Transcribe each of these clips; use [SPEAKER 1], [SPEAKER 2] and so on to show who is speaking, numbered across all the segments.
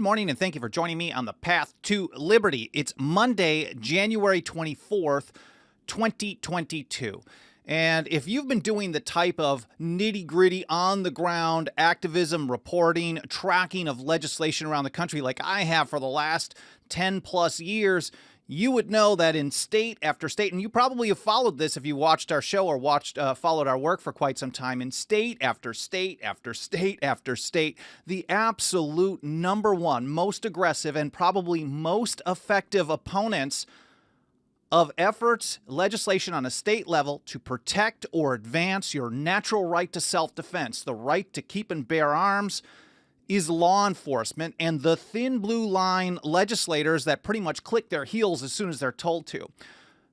[SPEAKER 1] morning, and thank you for joining me on the path to liberty. It's Monday, January 24th, 2022. And if you've been doing the type of nitty-gritty, on-the-ground activism, reporting, tracking of legislation around the country like I have for the last 10-plus years, you would know that in state after state, and you probably have followed this if you watched our show or followed our work for quite some time, in state after state after state after state, the absolute number one, most aggressive, and probably most effective opponents of efforts, legislation on a state level to protect or advance your natural right to self-defense, the right to keep and bear arms, is law enforcement and the thin blue line legislators that pretty much click their heels as soon as they're told to.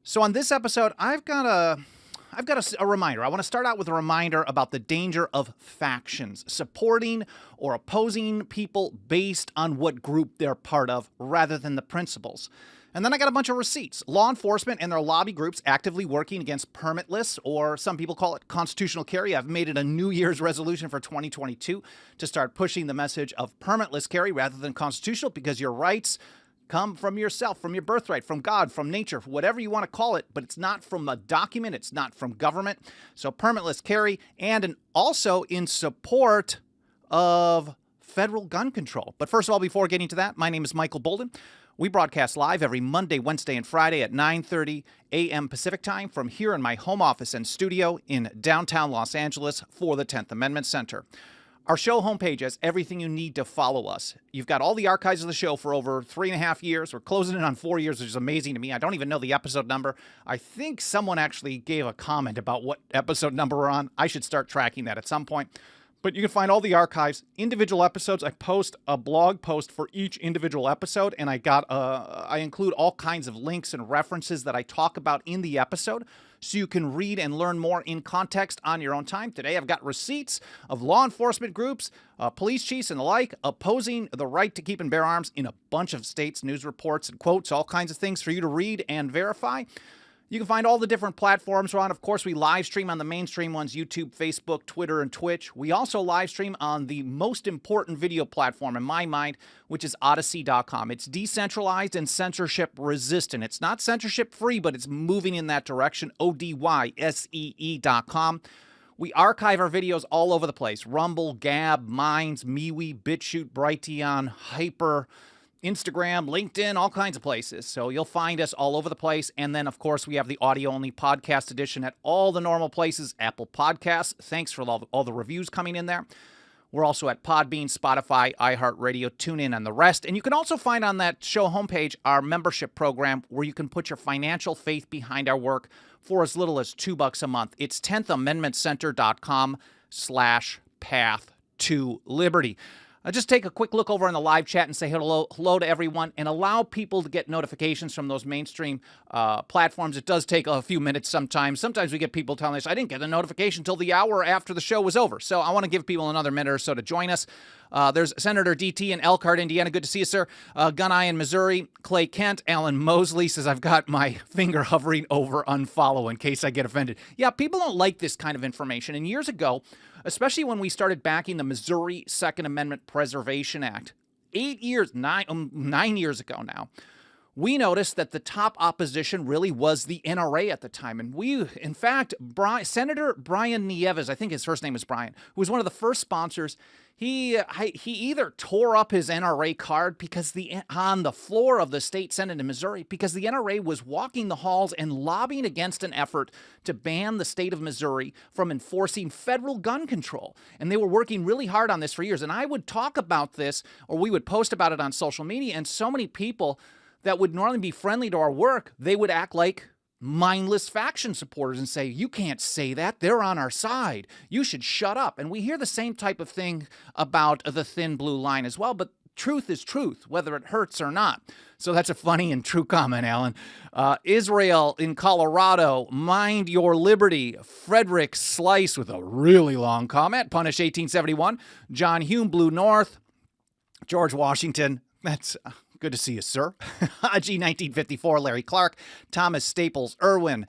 [SPEAKER 1] So on this episode, I've got a reminder. I want to start out with a reminder about the danger of factions, supporting or opposing people based on what group they're part of rather than the principles. And then I got a bunch of receipts. Law enforcement and their lobby groups actively working against permitless, or some people call it constitutional carry. I've made it a New Year's resolution for 2022 to start pushing the message of permitless carry rather than constitutional, because your rights come from yourself, from your birthright, from God, from nature, whatever you want to call it, but it's not from a document, it's not from government. So permitless carry, and also in support of federal gun control. But first of all, before getting to that, my name is Michael Bolden. We broadcast live every Monday, Wednesday, and Friday at 9:30 a.m. Pacific time from here in my home office and studio in downtown Los Angeles for the 10th Amendment Center. Our show homepage has everything you need to follow us. You've got all the archives of the show for over 3.5 years. We're closing in on 4 years, which is amazing to me. I don't even know the episode number. I think someone actually gave a comment about what episode number we're on. I should start tracking that at some point. But you can find all the archives, individual episodes. I post a blog post for each individual episode, and I include all kinds of links and references that I talk about in the episode, so you can read and learn more in context on your own time. Today, I've got receipts of law enforcement groups, police chiefs, and the like, opposing the right to keep and bear arms in a bunch of states, news reports, and quotes, all kinds of things for you to read and verify. You can find all the different platforms we're on. Of course, we live stream on the mainstream ones, YouTube, Facebook, Twitter, and Twitch. We also live stream on the most important video platform in my mind, which is Odyssey.com. It's decentralized and censorship resistant. It's not censorship free, but it's moving in that direction, ODYSEE.com. We archive our videos all over the place. Rumble, Gab, Minds, MeWe, BitChute, Brighteon, Hyper, Instagram, LinkedIn, all kinds of places. So you'll find us all over the place. And then, of course, we have the audio-only podcast edition at all the normal places. Apple Podcasts. Thanks for all the reviews coming in there. We're also at Podbean, Spotify, iHeartRadio, TuneIn, and the rest. And you can also find on that show homepage our membership program where you can put your financial faith behind our work for as little as $2 a month. It's 10thamendmentcenter.com/path to liberty. Just take a quick look over in the live chat and say hello to everyone, and allow people to get notifications from those mainstream platforms. It does take a few minutes sometimes. Sometimes we get people telling us, I didn't get a notification until the hour after the show was over. So I want to give people another minute or so to join us. There's Senator DT in Elkhart, Indiana. Good to see you, sir. Gun Eye in Missouri. Clay Kent. Alan Mosley says, I've got my finger hovering over unfollow in case I get offended. Yeah, people don't like this kind of information. And years ago, especially when we started backing the Missouri Second Amendment Preservation Act, 9 years ago now, we noticed that the top opposition really was the NRA at the time. And in fact, Senator Brian Nieves, I think his first name is Brian, who was one of the first sponsors, he either tore up his NRA card on the floor of the state Senate in Missouri, because the NRA was walking the halls and lobbying against an effort to ban the state of Missouri from enforcing federal gun control. And they were working really hard on this for years. And I would talk about this, or we would post about it on social media, and so many people that would normally be friendly to our work, they would act like mindless faction supporters and say, you can't say that. They're on our side. You should shut up. And we hear the same type of thing about the thin blue line as well. But truth is truth, whether it hurts or not. So that's a funny and true comment, Alan. Israel in Colorado, mind your liberty. Frederick Slice with a really long comment. Punish 1871. John Hume, Blue North. George Washington. That's good to see you, sir. Haji 1954, Larry Clark. Thomas Staples, Irwin.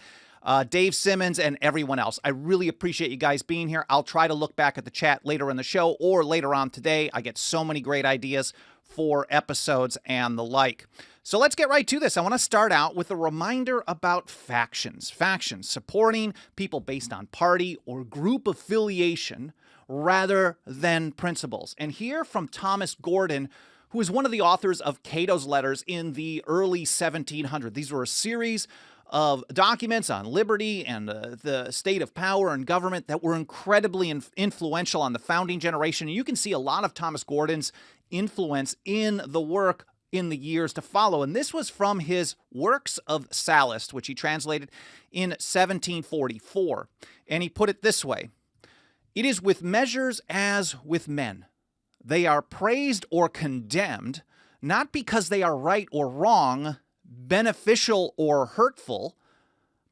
[SPEAKER 1] Dave Simmons, and everyone else. I really appreciate you guys being here. I'll try to look back at the chat later in the show or later on today. I get so many great ideas for episodes and the like. So let's get right to this. I want to start out with a reminder about factions. Factions, supporting people based on party or group affiliation rather than principles. And here from Thomas Gordon, who is one of the authors of Cato's Letters in the early 1700s. These were a series of documents on liberty and the state of power and government that were incredibly influential on the founding generation. And you can see a lot of Thomas Gordon's influence in the work in the years to follow. And this was from his Works of Sallust, which he translated in 1744. And he put it this way: "It is with measures as with men. They are praised or condemned, not because they are right or wrong, beneficial or hurtful,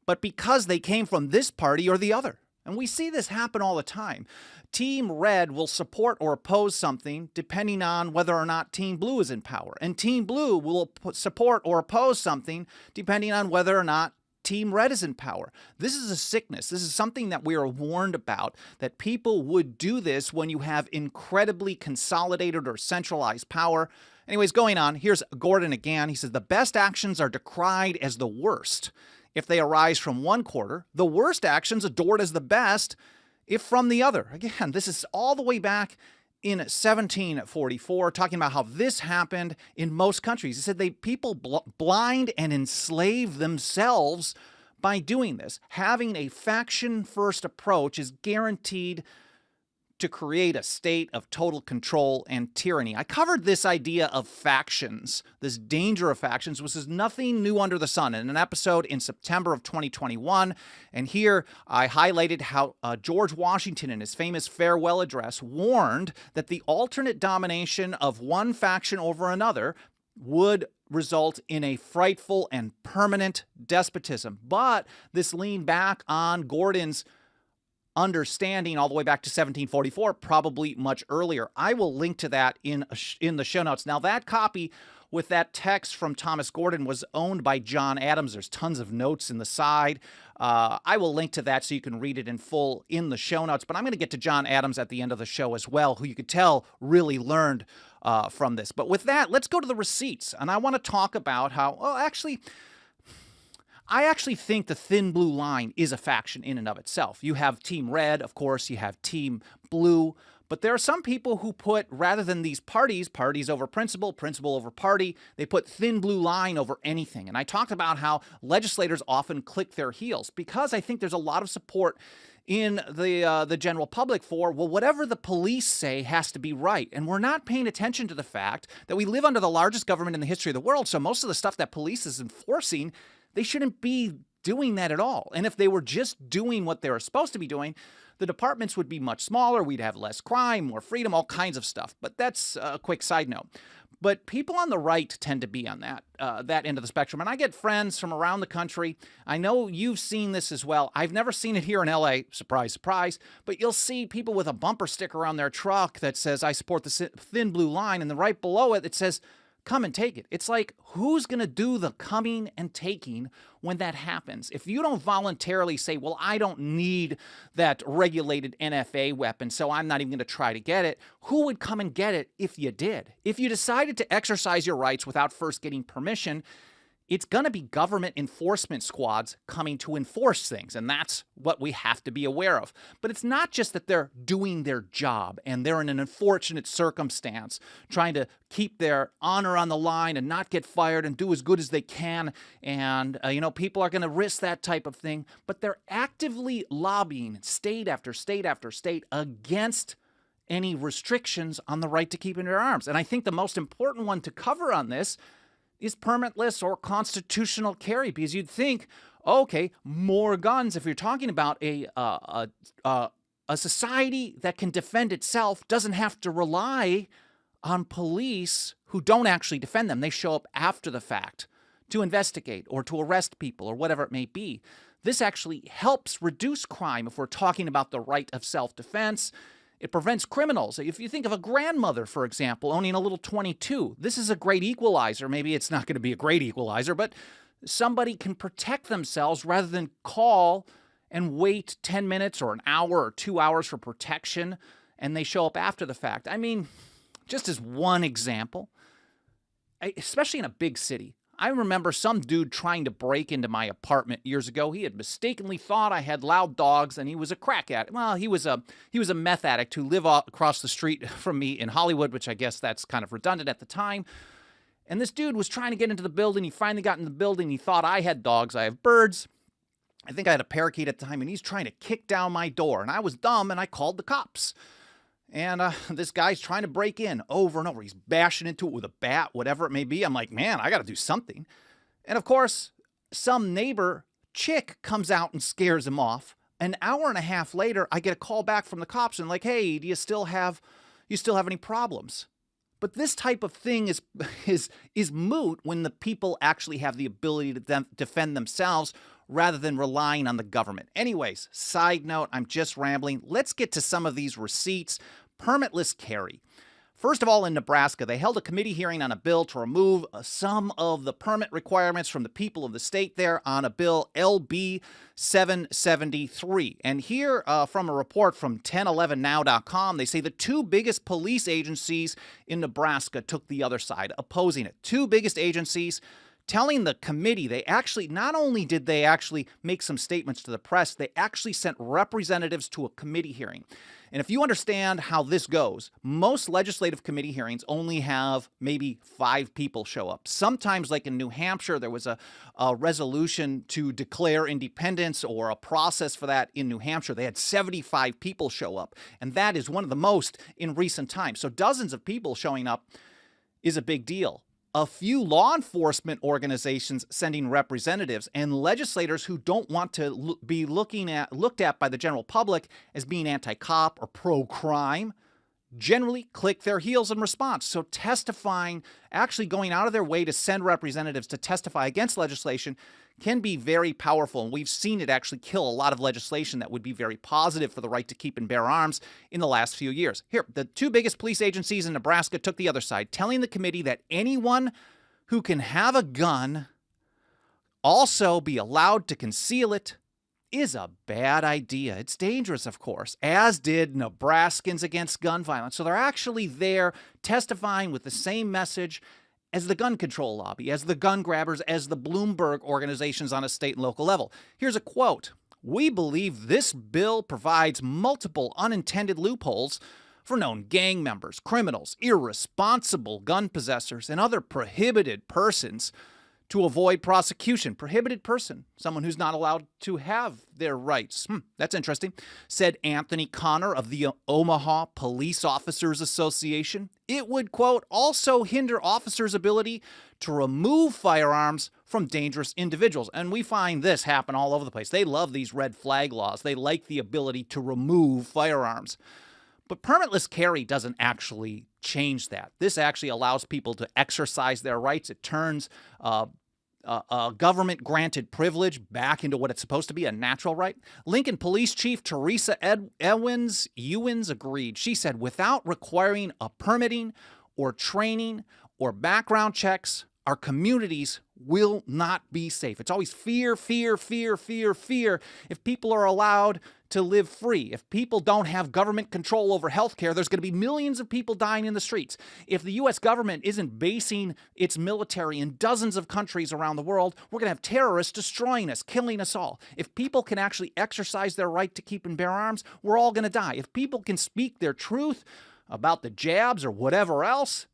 [SPEAKER 1] but because they came from this party or the other." And we see this happen all the time. Team Red will support or oppose something depending on whether or not Team Blue is in power. And Team Blue will support or oppose something depending on whether or not Team Red is in power. This is a sickness. This is something that we are warned about, that people would do this when you have incredibly consolidated or centralized power. Anyways, going on, here's Gordon again. He says, "The best actions are decried as the worst if they arise from one quarter, the worst actions adored as the best if from the other." Again, this is all the way back in 1744, talking about how this happened in most countries. He said people blind and enslave themselves by doing this. Having a faction-first approach is guaranteed to create a state of total control and tyranny. I covered this idea of factions, this danger of factions, which is nothing new under the sun, in an episode in September of 2021. And here I highlighted how George Washington, in his famous farewell address, warned that the alternate domination of one faction over another would result in a frightful and permanent despotism. But this leaned back on Gordon's understanding all the way back to 1744, probably much earlier. I will link to that in the show notes. Now, that copy with that text from Thomas Gordon was owned by John Adams. There's tons of notes in the side. I will link to that so you can read it in full in the show notes. But I'm going to get to John Adams at the end of the show as well, who you could tell really learned from this. But with that, let's go to the receipts. And I want to talk about how, I actually think the thin blue line is a faction in and of itself. You have Team Red, of course, you have Team Blue, but there are some people who put, rather than these parties over principle, principle over party, they put thin blue line over anything. And I talked about how legislators often click their heels because I think there's a lot of support in the general public for, well, whatever the police say has to be right. And we're not paying attention to the fact that we live under the largest government in the history of the world, so most of the stuff that police is enforcing, they shouldn't be doing that at all. And if they were just doing what they were supposed to be doing, the departments would be much smaller. We'd have less crime, more freedom, all kinds of stuff. But that's a quick side note. But people on the right tend to be on that end of the spectrum. And I get friends from around the country. I know you've seen this as well. I've never seen it here in LA. Surprise, surprise. But you'll see people with a bumper sticker on their truck that says, "I support the thin blue line." And then right below it, it says, "Come and take it." It's like, who's going to do the coming and taking when that happens? If you don't voluntarily say, well, I don't need that regulated NFA weapon, so I'm not even going to try to get it, who would come and get it if you did? If you decided to exercise your rights without first getting permission, it's going to be government enforcement squads coming to enforce things, and that's what we have to be aware of. But it's not just that they're doing their job and they're in an unfortunate circumstance trying to keep their honor on the line and not get fired and do as good as they can, and people are going to risk that type of thing, but they're actively lobbying state after state after state against any restrictions on the right to keep and bear arms. And I think the most important one to cover on this is permitless or constitutional carry, because you'd think, okay, more guns. If you're talking about a society that can defend itself, doesn't have to rely on police who don't actually defend them. They show up after the fact to investigate or to arrest people or whatever it may be. This actually helps reduce crime if we're talking about the right of self-defense. It prevents criminals. If you think of a grandmother, for example, owning a little .22, this is a great equalizer. Maybe it's not going to be a great equalizer, but somebody can protect themselves rather than call and wait 10 minutes or an hour or 2 hours for protection, and they show up after the fact. I mean, just as one example, especially in a big city, I remember some dude trying to break into my apartment years ago. He had mistakenly thought I had loud dogs, and he was a crack addict. Well, he was a meth addict who lived across the street from me in Hollywood, which I guess that's kind of redundant at the time. And this dude was trying to get into the building. He finally got in the building. He thought I had dogs. I have birds. I think I had a parakeet at the time, and he's trying to kick down my door. And I was dumb, and I called the cops. And this guy's trying to break in over and over. He's bashing into it with a bat, whatever it may be. I'm like, man, I got to do something. And of course, some neighbor chick comes out and scares him off. An hour and a half later, I get a call back from the cops and like, hey, do you still have any problems? But this type of thing is moot when the people actually have the ability to defend themselves rather than relying on the government. Anyways, side note, I'm just rambling. Let's get to some of these receipts. Permitless carry. First of all, in Nebraska, they held a committee hearing on a bill to remove some of the permit requirements from the people of the state there on a bill LB 773. And here from a report from 1011now.com, they say the two biggest police agencies in Nebraska took the other side, opposing it. Two biggest agencies telling the committee not only did they actually make some statements to the press, they actually sent representatives to a committee hearing. And if you understand how this goes, most legislative committee hearings only have maybe 5 people show up. Sometimes, like in New Hampshire, there was a resolution to declare independence or a process for that in New Hampshire. They had 75 people show up, and that is one of the most in recent times. So dozens of people showing up is a big deal. A few law enforcement organizations sending representatives and legislators who don't want to be looked at by the general public as being anti-cop or pro-crime generally click their heels in response. So testifying, actually going out of their way to send representatives to testify against legislation can be very powerful. And we've seen it actually kill a lot of legislation that would be very positive for the right to keep and bear arms in the last few years. Here, the two biggest police agencies in Nebraska took the other side, telling the committee that anyone who can have a gun also be allowed to conceal it is a bad idea. It's dangerous, of course, as did Nebraskans Against Gun Violence. So they're actually there testifying with the same message as the gun control lobby, as the gun grabbers, as the Bloomberg organizations on a state and local level. Here's a quote. "We believe this bill provides multiple unintended loopholes for known gang members, criminals, irresponsible gun possessors, and other prohibited persons to avoid prosecution." Prohibited person, someone who's not allowed to have their rights. That's interesting, said Anthony Connor of the Omaha Police Officers Association. It would, quote, also hinder officers' ability to remove firearms from dangerous individuals. And we find this happen all over the place. They love these red flag laws. They like the ability to remove firearms. But permitless carry doesn't actually change that. This actually allows people to exercise their rights. It turns a government-granted privilege back into what it's supposed to be, a natural right. Lincoln Police Chief Teresa Ewins agreed. She said, without requiring a permitting or training or background checks, our communities will not be safe. It's always fear, fear, fear, fear, fear. If people are allowed to live free, if people don't have government control over healthcare, there's going to be millions of people dying in the streets. If the U.S. government isn't basing its military in dozens of countries around the world, we're going to have terrorists destroying us, killing us all. If people can actually exercise their right to keep and bear arms, we're all going to die. If people can speak their truth about the jabs or whatever else,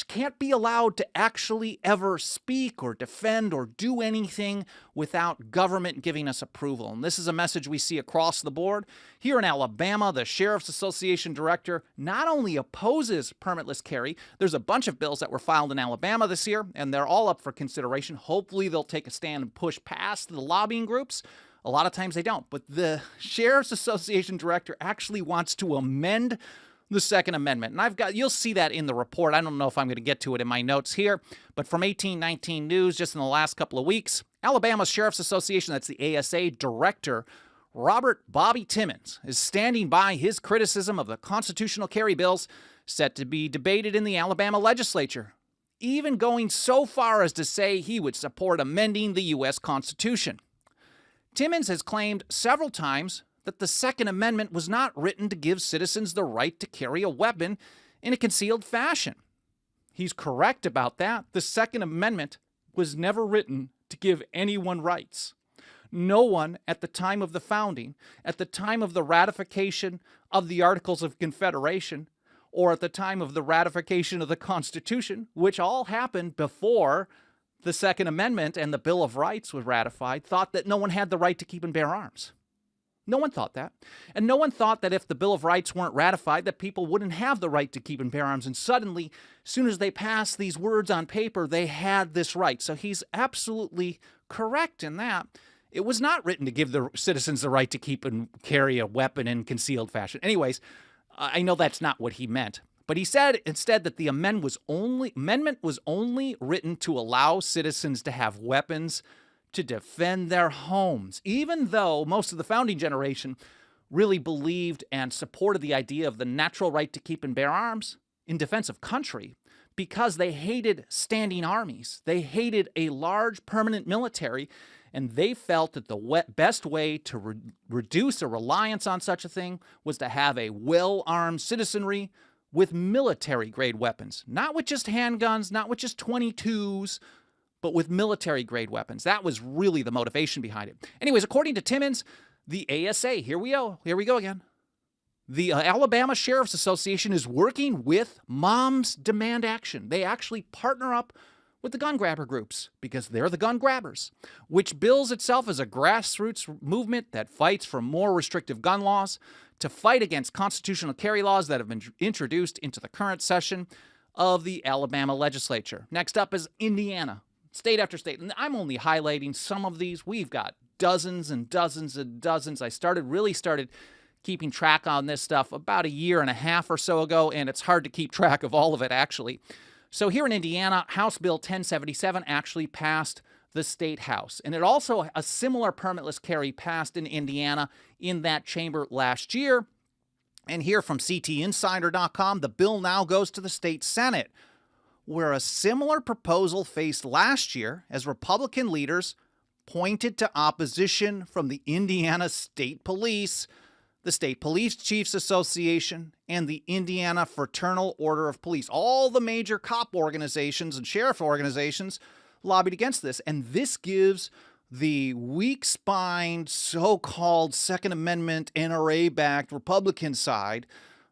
[SPEAKER 1] can't be allowed to actually ever speak or defend or do anything without government giving us approval. And this is a message we see across the board. Here in Alabama, the Sheriff's Association director not only opposes permitless carry, there's a bunch of bills that were filed in Alabama this year, and they're all up for consideration. Hopefully they'll take a stand and push past the lobbying groups. A lot of times they don't. But the Sheriff's Association director actually wants to amend the Second Amendment. And you'll see that in the report. I don't know if I'm going to get to it in my notes here, but from 1819 News, just in the last couple of weeks, Alabama Sheriff's Association, that's the ASA director, Robert Bobby Timmons, is standing by his criticism of the constitutional carry bills set to be debated in the Alabama legislature. even going so far as to say he would support amending the U.S. Constitution. Timmons has claimed several times that the Second Amendment was not written to give citizens the right to carry a weapon in a concealed fashion. He's correct about that. The Second Amendment was never written to give anyone rights. No one at the time of the founding, at the time of the ratification of the Articles of Confederation, or at the time of the ratification of the Constitution, which all happened before the Second Amendment and the Bill of Rights was ratified, thought that no one had the right to keep and bear arms. No one thought that. And no one thought that if the Bill of Rights weren't ratified, that people wouldn't have the right to keep and bear arms. And suddenly, as soon as they passed these words on paper, they had this right. So he's absolutely correct in that. It was not written to give the citizens the right to keep and carry a weapon in concealed fashion. Anyways, I know that's not what he meant. But he said instead that the amendment was only written to allow citizens to have weapons to defend their homes, even though most of the founding generation really believed and supported the idea of the natural right to keep and bear arms in defense of country, because they hated standing armies. They hated a large permanent military, and they felt that the best way to reduce a reliance on such a thing was to have a well-armed citizenry with military-grade weapons, not with just handguns, not with just 22s, but with military-grade weapons. That was really the motivation behind it. Anyways, according to Timmons, the ASA, here we go again. The Alabama Sheriff's Association is working with Moms Demand Action. They actually partner up with the gun grabber groups because they're the gun grabbers, which bills itself as a grassroots movement that fights for more restrictive gun laws to fight against constitutional carry laws that have been introduced into the current session of the Alabama legislature. Next up is Indiana. State after state, and I'm only highlighting some of these. We've got dozens and dozens and dozens. I really started keeping track on this stuff about a year and a half or so ago, and it's hard to keep track of all of it, actually. So here in Indiana, House Bill 1077 actually passed the State House, and it also, a similar permitless carry passed in Indiana in that chamber last year. And here from CTinsider.com, the bill now goes to the state Senate, where a similar proposal faced last year as Republican leaders pointed to opposition from the Indiana State Police, the State Police Chiefs Association, and the Indiana Fraternal Order of Police. All the major cop organizations and sheriff organizations lobbied against this, and this gives the weak-spined, so-called Second Amendment, NRA-backed Republican side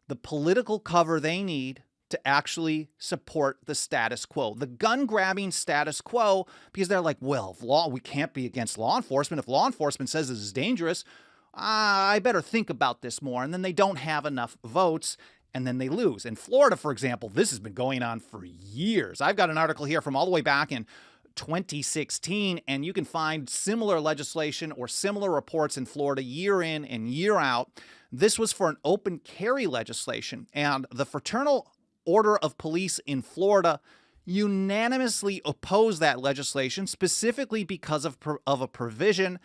[SPEAKER 1] the political cover they need to actually support the status quo, the gun-grabbing status quo, because they're like, well, we can't be against law enforcement. If law enforcement says this is dangerous, I better think about this more. And then they don't have enough votes, and then they lose. In Florida, for example, this has been going on for years. I've got an article here from all the way back in 2016, and you can find similar legislation or similar reports in Florida year in and year out. This was for an open carry legislation, and the Fraternal Order of Police in Florida unanimously opposed that legislation, specifically because of a provision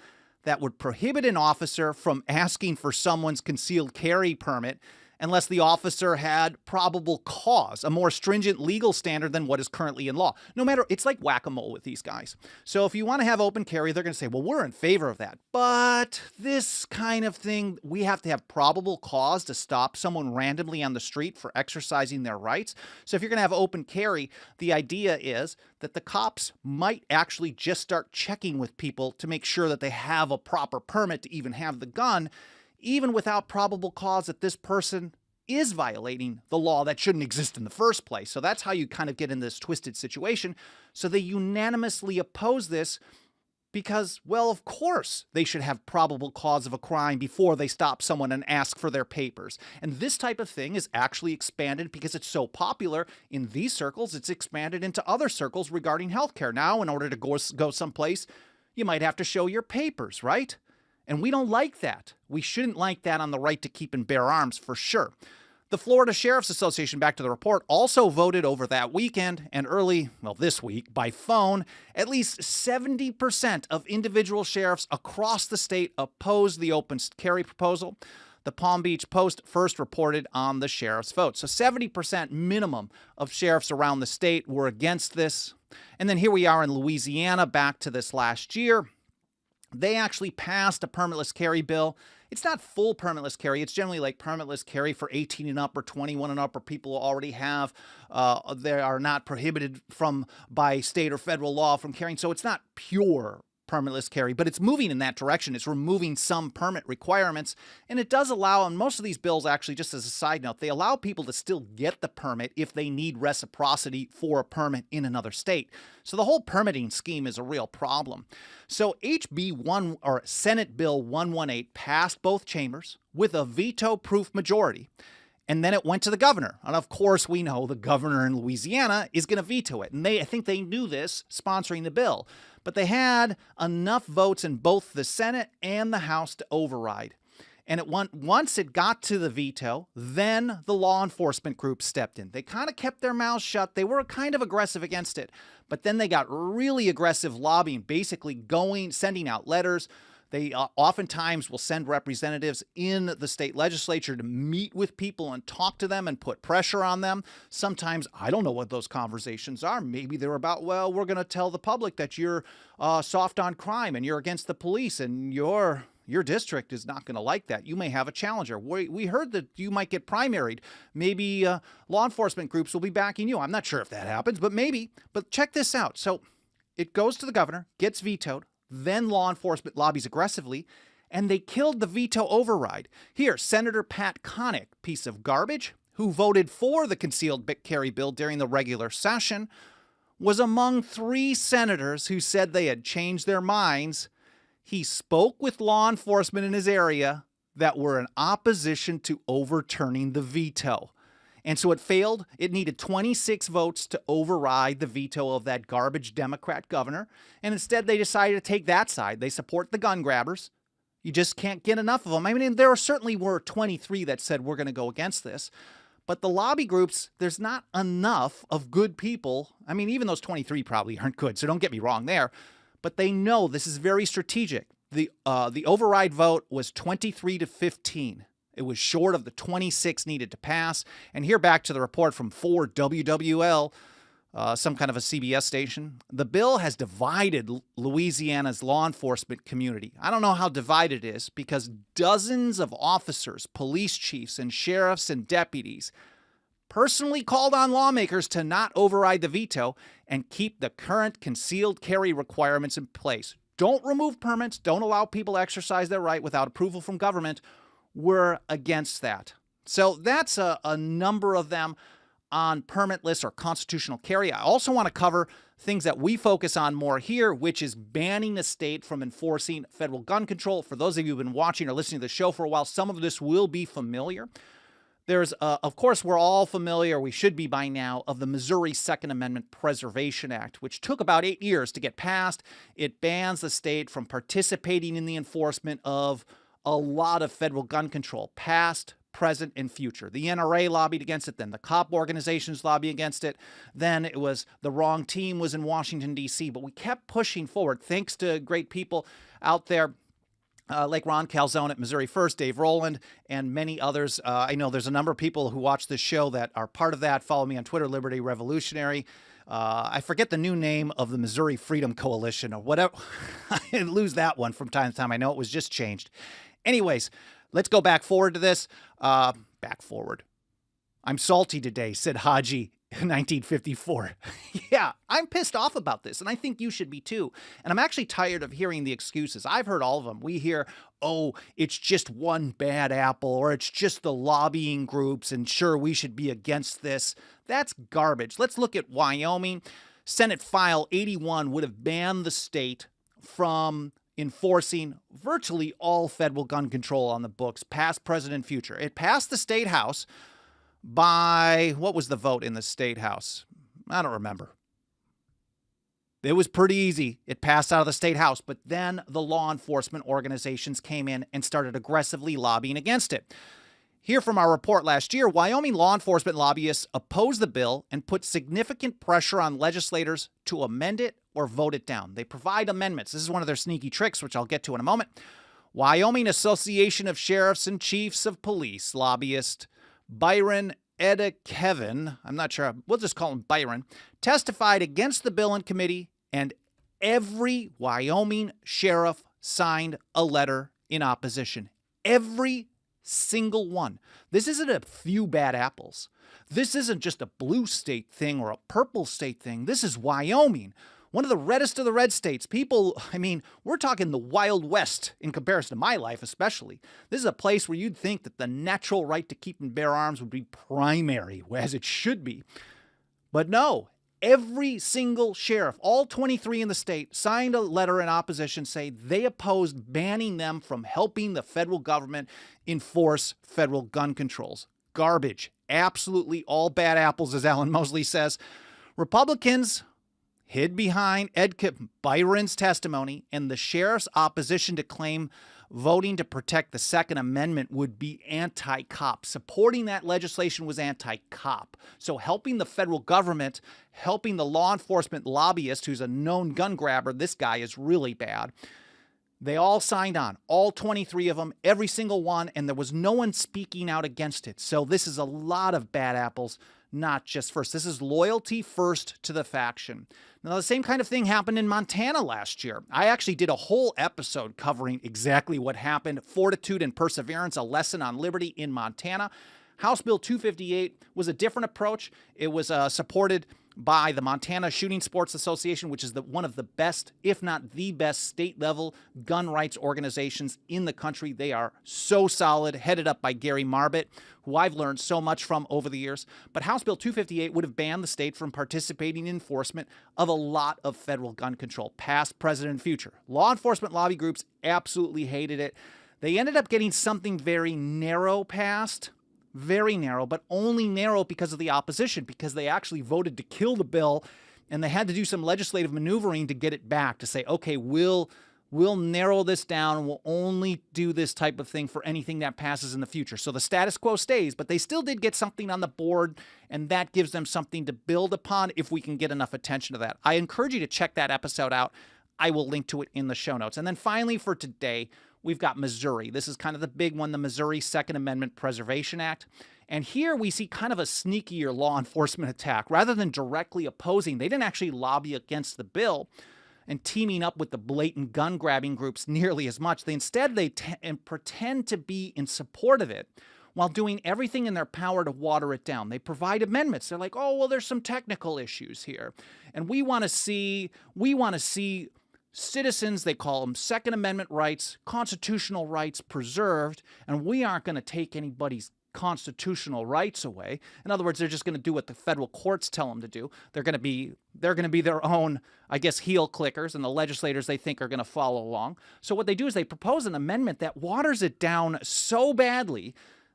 [SPEAKER 1] that would prohibit an officer from asking for someone's concealed carry permit unless the officer had probable cause, a more stringent legal standard than what is currently in law. No matter, it's like whack-a-mole with these guys. So if you want to have open carry, they're going to say, well, we're in favor of that. But this kind of thing, we have to have probable cause to stop someone randomly on the street for exercising their rights. So if you're going to have open carry, the idea is that the cops might actually just start checking with people to make sure that they have a proper permit to even have the gun, even without probable cause that this person is violating the law that shouldn't exist in the first place. So that's how you kind of get in this twisted situation. So they unanimously oppose this because, well, of course they should have probable cause of a crime before they stop someone and ask for their papers. And this type of thing is actually expanded because it's so popular in these circles. It's expanded into other circles regarding healthcare. Now, in order to go someplace, you might have to show your papers, right? And we don't like that. We shouldn't like that on the right to keep and bear arms, for sure. The Florida Sheriff's Association, back to the report, also voted over that weekend and this week, by phone. At least 70% of individual sheriffs across the state opposed the open carry proposal. the Palm Beach Post first reported on the sheriff's vote. So 70% minimum of sheriffs around the state were against this. And then here we are in Louisiana, back to this last year. They actually passed a permitless carry bill. It's not full permitless carry. It's generally like permitless carry for 18 and up or 21 and up, or people who already have, they are not prohibited by state or federal law from carrying. So it's not pure permitless carry, but it's moving in that direction. It's removing some permit requirements, and it does allow, and most of these bills actually, just as a side note, they allow people to still get the permit if they need reciprocity for a permit in another state. So the whole permitting scheme is a real problem. So Senate Bill 118 passed both chambers with a veto-proof majority. And then it went to the governor. And of course, we know the governor in Louisiana is going to veto it. And I think they knew this, sponsoring the bill. But they had enough votes in both the Senate and the House to override. And once it got to the veto, then the law enforcement group stepped in. They kind of kept their mouths shut. They were kind of aggressive against it. But then they got really aggressive lobbying, basically sending out letters. They oftentimes will send representatives in the state legislature to meet with people and talk to them and put pressure on them. Sometimes, I don't know what those conversations are. Maybe they're about, well, we're going to tell the public that you're soft on crime and you're against the police and your district is not going to like that. You may have a challenger. We heard that you might get primaried. Maybe law enforcement groups will be backing you. I'm not sure if that happens, but maybe. But check this out. So it goes to the governor, gets vetoed. Then law enforcement lobbies aggressively, and they killed the veto override. Here, Senator Pat Connick, piece of garbage, who voted for the concealed carry bill during the regular session, was among 3 senators who said they had changed their minds. He spoke with law enforcement in his area that were in opposition to overturning the veto. And so it failed. It needed 26 votes to override the veto of that garbage Democrat governor. And instead, they decided to take that side. They support the gun grabbers. You just can't get enough of them. I mean, there certainly were 23 that said we're going to go against this. But the lobby groups, there's not enough of good people. I mean, even those 23 probably aren't good, so don't get me wrong there. But they know this is very strategic. The override vote was 23-15. It was short of the 26 needed to pass. And here, back to the report from 4WWL, some kind of a CBS station. The bill has divided Louisiana's law enforcement community. I don't know how divided it is, because dozens of officers, police chiefs, and sheriffs and deputies personally called on lawmakers to not override the veto and keep the current concealed carry requirements in place. Don't remove permits. Don't allow people to exercise their right without approval from government. We're against that. So that's a number of them on permitless or constitutional carry. I also want to cover things that we focus on more here, which is banning the state from enforcing federal gun control. For those of you who've been watching or listening to the show for a while, some of this will be familiar. There's, of course, we're all familiar, we should be by now, of the Missouri Second Amendment Preservation Act, which took about 8 years to get passed. It bans the state from participating in the enforcement of a lot of federal gun control, past, present, and future. The NRA lobbied against it, then the cop organizations lobbied against it, then it was the wrong team was in Washington, D.C., but we kept pushing forward thanks to great people out there like Ron Calzone at Missouri First, Dave Rowland, and many others. I know there's a number of people who watch this show that are part of that. Follow me on Twitter, Liberty Revolutionary. I forget the new name of the Missouri Freedom Coalition or whatever. I lose that one from time to time. I know it was just changed. Anyways, let's go back forward to this. Back forward. I'm salty today, said Haji in 1954. Yeah, I'm pissed off about this, and I think you should be too. And I'm actually tired of hearing the excuses. I've heard all of them. We hear, oh, it's just one bad apple, or it's just the lobbying groups, and sure, we should be against this. That's garbage. Let's look at Wyoming. Senate File 81 would have banned the state from enforcing virtually all federal gun control on the books, past, present, and future. It passed the state house by, what was the vote in the state house? I don't remember. It was pretty easy. It passed out of the state house, but then the law enforcement organizations came in and started aggressively lobbying against it. Here from our report last year, Wyoming law enforcement lobbyists opposed the bill and put significant pressure on legislators to amend it or vote it down. They provide amendments. This is one of their sneaky tricks, which I'll get to in a moment. Wyoming Association of Sheriffs and Chiefs of Police lobbyist Byron Kevin, I'm not sure, we'll just call him Byron, testified against the bill in committee, and every Wyoming sheriff signed a letter in opposition. Every single one. This isn't a few bad apples. This isn't just a blue state thing or a purple state thing. This is Wyoming, one of the reddest of the red states. People, we're talking the Wild West in comparison to my life especially. This is a place where you'd think that the natural right to keep and bear arms would be primary, as it should be. But no, every single sheriff, all 23 in the state, signed a letter in opposition saying they opposed banning them from helping the federal government enforce federal gun controls. Garbage. Absolutely all bad apples, as Alan Mosley says. Republicans hid behind Byron's testimony and the sheriff's opposition to claim voting to protect the Second Amendment would be anti-cop. Supporting that legislation was anti-cop. So helping the federal government, helping the law enforcement lobbyist who's a known gun grabber, this guy is really bad. They all signed on, all 23 of them, every single one, and there was no one speaking out against it. So this is a lot of bad apples, not just first. This is loyalty first to the faction. Now, the same kind of thing happened in Montana last year. I actually did a whole episode covering exactly what happened. Fortitude and Perseverance, a lesson on liberty in Montana. House Bill 258 was a different approach. It was supported by the Montana Shooting Sports Association, which is one of the best, if not the best, state-level gun rights organizations in the country. They are so solid, headed up by Gary Marbett, who I've learned so much from over the years. But House Bill 258 would have banned the state from participating in enforcement of a lot of federal gun control, past, present, and future. Law enforcement lobby groups absolutely hated it. They ended up getting something very narrow passed. Very narrow, but only narrow because of the opposition, because they actually voted to kill the bill, and they had to do some legislative maneuvering to get it back, to say, okay, we'll narrow this down, and we'll only do this type of thing for anything that passes in the future. So the status quo stays, but they still did get something on the board, and that gives them something to build upon if we can get enough attention to that. I encourage you to check that episode out. I will link to it in the show notes. And then finally for today, we've got Missouri. This is kind of the big one, the Missouri Second Amendment Preservation Act. And here we see kind of a sneakier law enforcement attack. Rather than directly opposing, they didn't actually lobby against the bill and teaming up with the blatant gun-grabbing groups nearly as much. Instead, they pretend to be in support of it while doing everything in their power to water it down. They provide amendments. They're like, oh, well, there's some technical issues here. And we want to see citizens, they call them Second Amendment rights, constitutional rights preserved, and we aren't going to take anybody's constitutional rights away. In other words, they're just going to do what the federal courts tell them to do. They're going to be their own, I guess, heel clickers, and the legislators they think are going to follow along. So what they do is they propose an amendment that waters it down so badly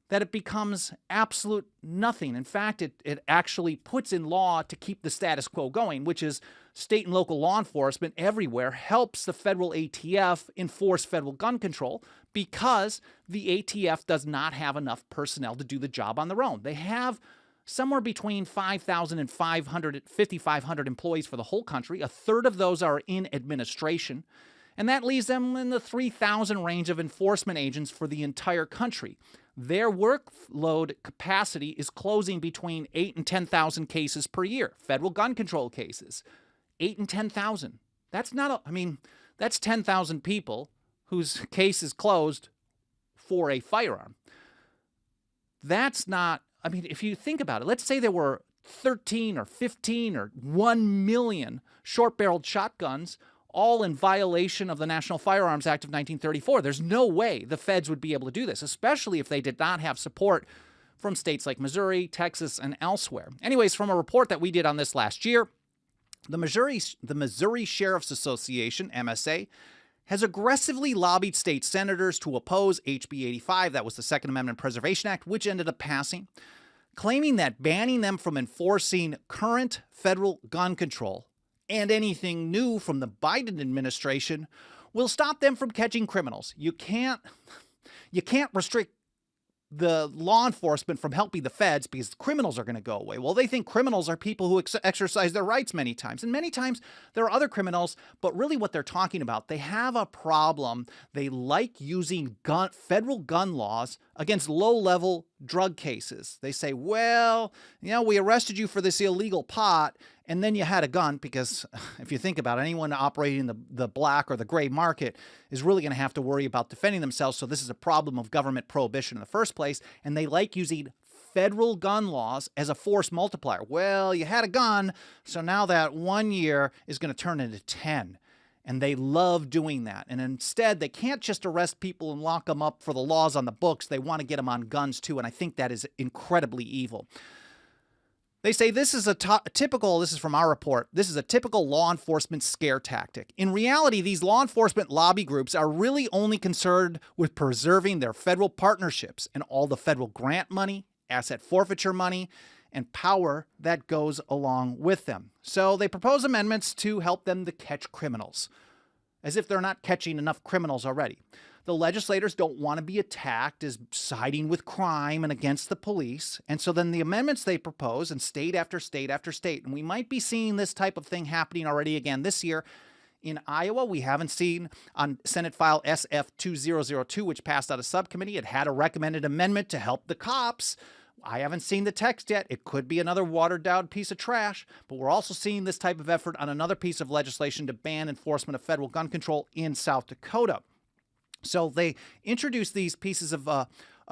[SPEAKER 1] that it becomes absolute nothing. In fact, it actually puts in law to keep the status quo going, which is state and local law enforcement everywhere helps the federal ATF enforce federal gun control because the ATF does not have enough personnel to do the job on their own. They have somewhere between 5,000 and 5,500 employees for the whole country. A third of those are in administration, and that leaves them in the 3,000 range of enforcement agents for the entire country. Their workload capacity is closing between 8,000 and 10,000 cases per year, federal gun control cases. 8,000 and 10,000. That's that's 10,000 people whose case is closed for a firearm. That's not, if you think about it, let's say there were 13 or 15 or 1 million short-barreled shotguns, all in violation of the National Firearms Act of 1934. There's no way the feds would be able to do this, especially if they did not have support from states like Missouri, Texas, and elsewhere. Anyways, from a report that we did on this last year, the Missouri Sheriff's Association, MSA, has aggressively lobbied state senators to oppose HB 85, that was the Second Amendment Preservation Act, which ended up passing, claiming that banning them from enforcing current federal gun control and anything new from the Biden administration will stop them from catching criminals. You can't restrict the law enforcement from helping the feds because criminals are going to go away. Well, they think criminals are people who exercise their rights many times. And many times there are other criminals, but really what they're talking about, they have a problem. They like using federal gun laws against low-level drug cases. They say, well, we arrested you for this illegal pot, and then you had a gun, because if you think about it, anyone operating the black or the gray market is really going to have to worry about defending themselves. So this is a problem of government prohibition in the first place, and they like using federal gun laws as a force multiplier. Well, you had a gun, so now that 1 year is going to turn into 10. And they love doing that. And instead, they can't just arrest people and lock them up for the laws on the books. They want to get them on guns too, and I think that is incredibly evil. They say this is this is from our report, this is a typical law enforcement scare tactic. In reality, these law enforcement lobby groups are really only concerned with preserving their federal partnerships and all the federal grant money, asset forfeiture money, and power that goes along with them. So they propose amendments to help them to catch criminals, as if they're not catching enough criminals already. The legislators don't want to be attacked as siding with crime and against the police. And so then the amendments they propose in state after state after state, and we might be seeing this type of thing happening already again this year. In Iowa, we haven't seen on Senate File SF-2002, which passed out of subcommittee. It had a recommended amendment to help the cops. I haven't seen the text yet. It could be another watered-down piece of trash, but we're also seeing this type of effort on another piece of legislation to ban enforcement of federal gun control in South Dakota. So they introduced these pieces of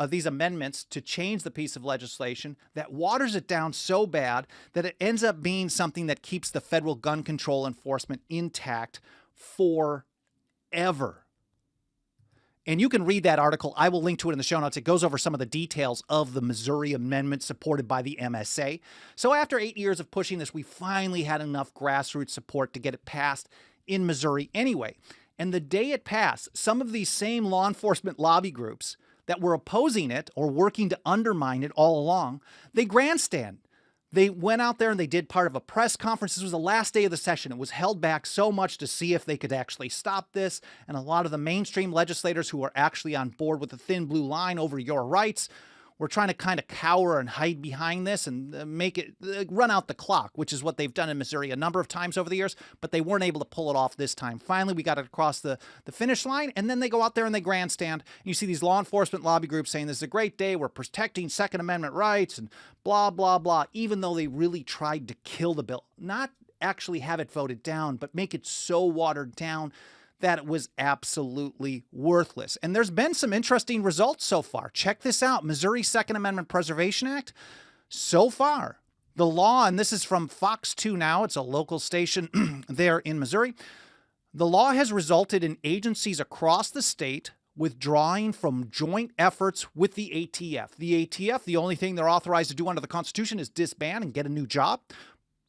[SPEAKER 1] these amendments to change the piece of legislation that waters it down so bad that it ends up being something that keeps the federal gun control enforcement intact forever. And you can read that article. I will link to it in the show notes. It goes over some of the details of the Missouri amendment supported by the MSA. So after 8 years of pushing this, we finally had enough grassroots support to get it passed in Missouri anyway. And the day it passed, some of these same law enforcement lobby groups that were opposing it or working to undermine it all along, they grandstand. They went out there and they did part of a press conference. This was the last day of the session. It was held back so much to see if they could actually stop this. And a lot of the mainstream legislators who are actually on board with the thin blue line over your rights were trying to kind of cower and hide behind this and make it run out the clock, which is what they've done in Missouri a number of times over the years, but they weren't able to pull it off this time. Finally, we got it across the finish line, and then they go out there and they grandstand. And you see these law enforcement lobby groups saying this is a great day, we're protecting Second Amendment rights, and blah, blah, blah, even though they really tried to kill the bill. Not actually have it voted down, but make it so watered down that it was absolutely worthless. And there's been some interesting results so far. Check this out. Missouri Second Amendment Preservation Act. So far, the law, and this is from Fox 2 Now, it's a local station there in Missouri. The law has resulted in agencies across the state withdrawing from joint efforts with the ATF. The ATF, the only thing they're authorized to do under the Constitution is disband and get a new job.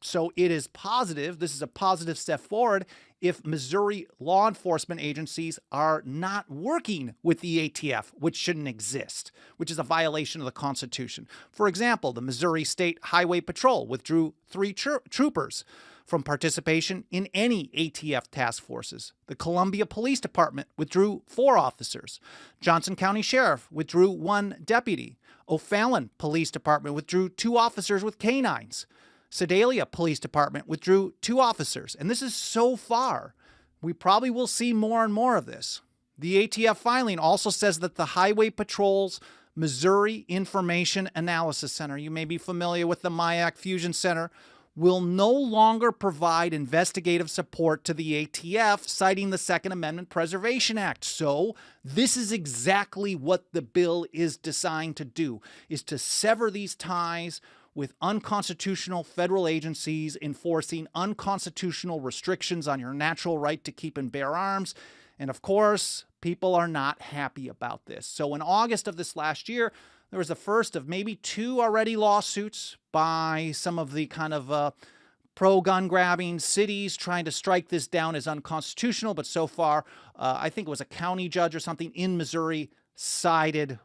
[SPEAKER 1] So it is positive. This is a positive step forward if Missouri law enforcement agencies are not working with the ATF, which shouldn't exist, which is a violation of the Constitution. For example, the Missouri State Highway Patrol withdrew 3 troopers from participation in any ATF task forces. The Columbia Police Department withdrew 4 officers. Johnson County Sheriff withdrew 1 deputy. O'Fallon Police Department withdrew 2 officers with canines. Sedalia Police Department withdrew 2 officers. And this is so far. We probably will see more and more of this. The ATF filing also says that the Highway Patrol's Missouri Information Analysis Center, you may be familiar with the MIAC Fusion Center, will no longer provide investigative support to the ATF, citing the Second Amendment Preservation Act. So this is exactly what the bill is designed to do, is to sever these ties with unconstitutional federal agencies enforcing unconstitutional restrictions on your natural right to keep and bear arms. And of course, people are not happy about this. So in August of this last year, there was the first of maybe 2 already lawsuits by some of the kind of pro-gun grabbing cities trying to strike this down as unconstitutional. But so far, I think it was a county judge or something in Missouri sided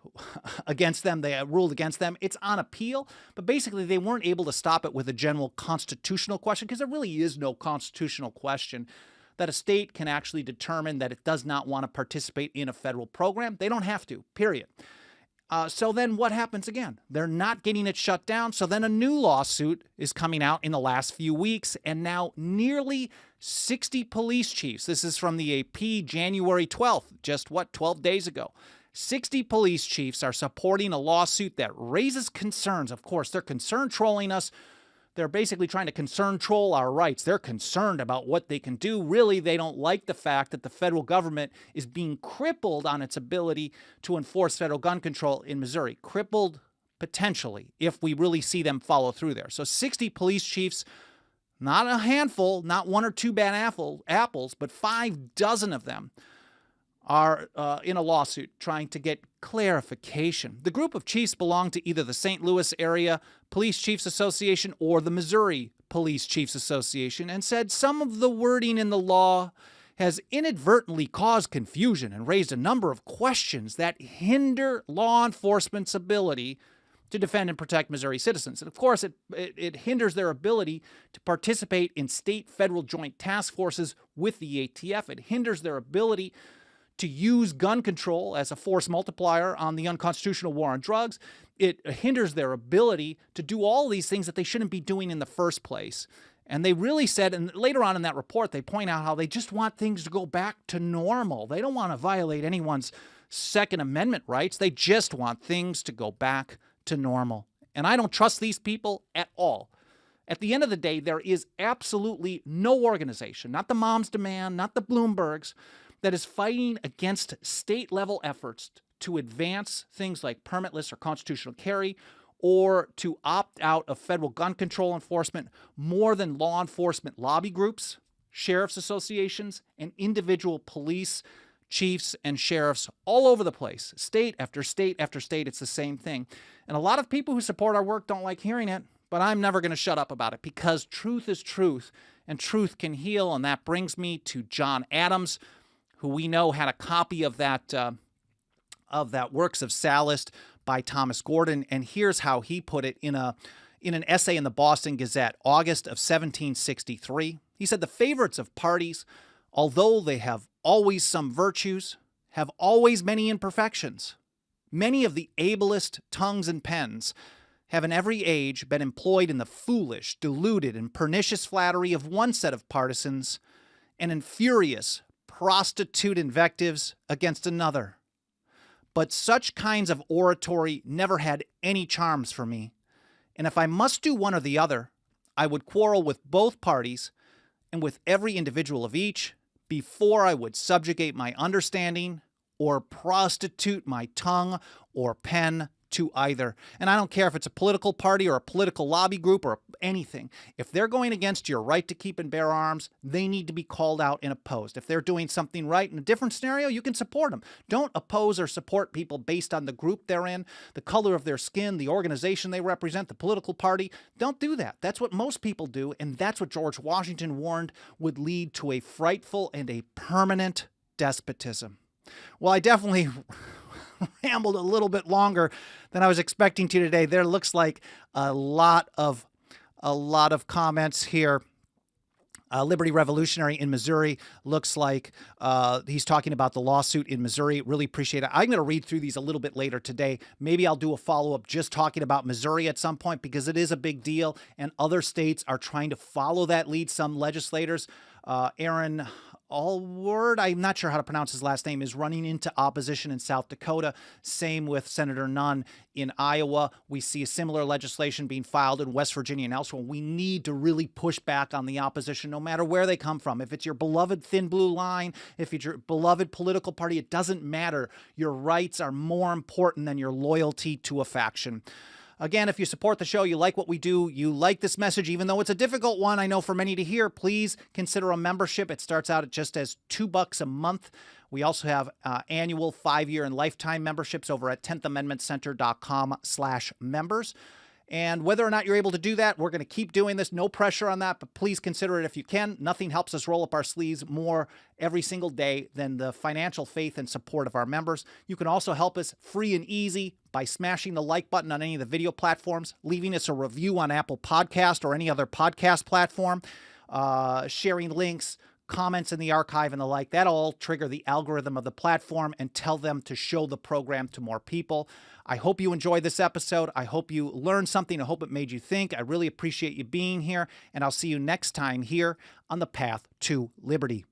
[SPEAKER 1] against them. They ruled against them. It's on appeal, but basically they weren't able to stop it with a general constitutional question, because there really is no constitutional question that a state can actually determine that it does not want to participate in a federal program. They don't have to, period. So then what happens again? They're not getting it shut down. So then a new lawsuit is coming out in the last few weeks, and now nearly 60 police chiefs, this is from the AP January 12th, just 12 days ago. 60 police chiefs are supporting a lawsuit that raises concerns. Of course, they're concern trolling us. They're basically trying to concern troll our rights. They're concerned about what they can do. Really, they don't like the fact that the federal government is being crippled on its ability to enforce federal gun control in Missouri. Crippled potentially if we really see them follow through there. So 60 police chiefs, not a handful, not one or two bad apples, but 5 dozen of them are in a lawsuit trying to get clarification. The group of chiefs belong to either the St. Louis Area Police Chiefs Association or the Missouri Police Chiefs Association, and said some of the wording in the law has inadvertently caused confusion and raised a number of questions that hinder law enforcement's ability to defend and protect Missouri citizens. And of course, it hinders their ability to participate in state-federal joint task forces with the ATF. It hinders their ability to use gun control as a force multiplier on the unconstitutional war on drugs. It hinders their ability to do all these things that they shouldn't be doing in the first place. And they really said, and later on in that report, they point out how they just want things to go back to normal. They don't want to violate anyone's Second Amendment rights. They just want things to go back to normal. And I don't trust these people at all. At the end of the day, there is absolutely no organization, not the Moms Demand, not the Bloombergs, that is fighting against state-level efforts to advance things like permitless or constitutional carry or to opt out of federal gun control enforcement more than law enforcement lobby groups, sheriff's associations, and individual police chiefs and sheriffs all over the place. State after state after state, it's the same thing. And a lot of people who support our work don't like hearing it, but I'm never going to shut up about it because truth is truth and truth can heal. And that brings me to John Adams, who we know had a copy of that Works of Sallust by Thomas Gordon. And here's how he put it in an essay in the Boston Gazette, August of 1763. He said, "The favorites of parties, although they have always some virtues, have always many imperfections. Many of the ablest tongues and pens have in every age been employed in the foolish, deluded, and pernicious flattery of one set of partisans, and in furious, prostitute invectives against another. But such kinds of oratory never had any charms for me, and if I must do one or the other, I would quarrel with both parties and with every individual of each before I would subjugate my understanding or prostitute my tongue or pen to either." And I don't care if it's a political party or a political lobby group or anything. If they're going against your right to keep and bear arms, they need to be called out and opposed. If they're doing something right in a different scenario, you can support them. Don't oppose or support people based on the group they're in, the color of their skin, the organization they represent, the political party. Don't do that. That's what most people do, and that's what George Washington warned would lead to a frightful and a permanent despotism. Well, I definitely rambled a little bit longer than I was expecting to today. There looks like a lot of comments here. Liberty Revolutionary in Missouri looks like he's talking about the lawsuit in Missouri. Really appreciate it. I'm going to read through these a little bit later today. Maybe I'll do a follow-up just talking about Missouri at some point because it is a big deal and other states are trying to follow that lead. Some legislators, Aaron Allward, I'm not sure how to pronounce his last name, is running into opposition in South Dakota. Same with Senator Nunn in Iowa. We see a similar legislation being filed in West Virginia and elsewhere. We need to really push back on the opposition, no matter where they come from. If it's your beloved thin blue line, if it's your beloved political party, it doesn't matter. Your rights are more important than your loyalty to a faction. Again, if you support the show, you like what we do, you like this message, even though it's a difficult one, I know for many to hear, please consider a membership. It starts out at just as $2 a month. We also have annual 5-year and lifetime memberships over at 10thamendmentcenter.com/members. And whether or not you're able to do that, we're going to keep doing this. No pressure on that, but please consider it if you can. Nothing helps us roll up our sleeves more every single day than the financial faith and support of our members. You can also help us free and easy by smashing the like button on any of the video platforms, leaving us a review on Apple Podcast or any other podcast platform, sharing links, comments in the archive and the like. That'll all trigger the algorithm of the platform and tell them to show the program to more people. I hope you enjoyed this episode. I hope you learned something. I hope it made you think. I really appreciate you being here, and I'll see you next time here on the Path to Liberty.